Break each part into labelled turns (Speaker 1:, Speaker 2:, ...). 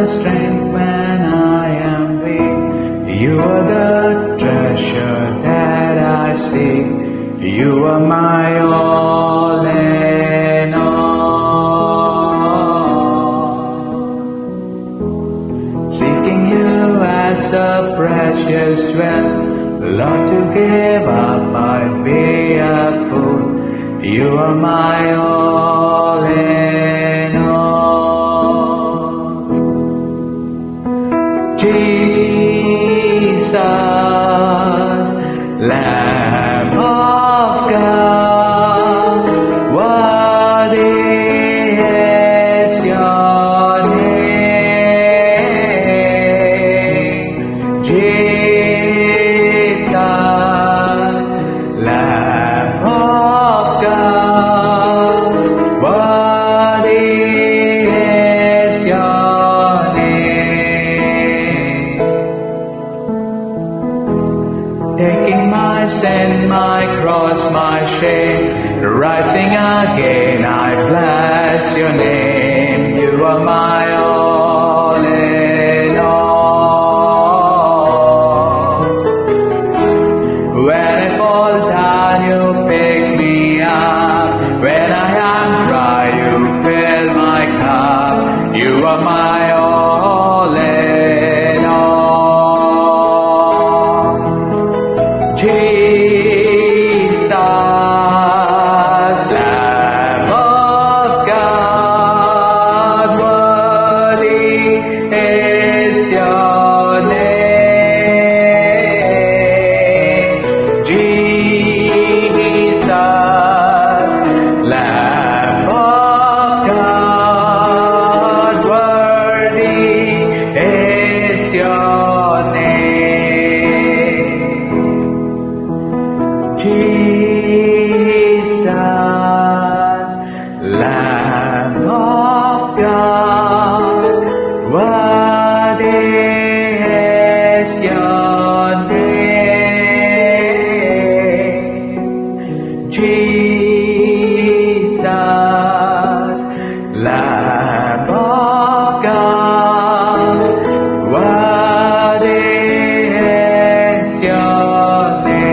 Speaker 1: strength when I am weak. You are the treasure that I seek. You are my all in all. Seeking you as a precious jewel, Lord, to give up I'd be a fool. You are my all in all. Jesus, Lamb of God, worthy is your name. Jesus, Lamb of God, worthy is your name. Taking my sin, my cross, my shame, rising again, I bless your name. You are my all in all. When I fall down, you pick me up. When I am dry, you fill my cup. You are my all in all. Jesus, Lamb of God, worthy is your name. Jesus, Lamb of God, worthy is your name. Jesus, Lamb of God, worthy is your name. Jesus, Lamb of God, worthy is your name.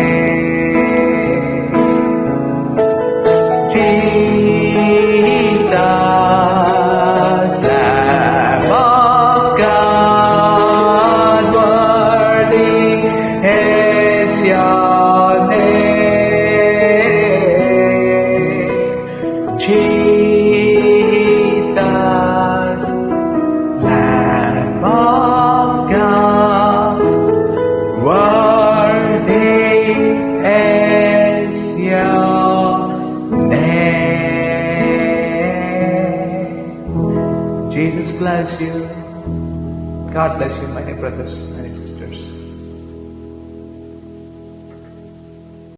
Speaker 1: Jesus, Lamb of God, worthy is your name. Jesus, Lamb of God, worthy is your name. Jesus bless you. God bless you, my dear brothers.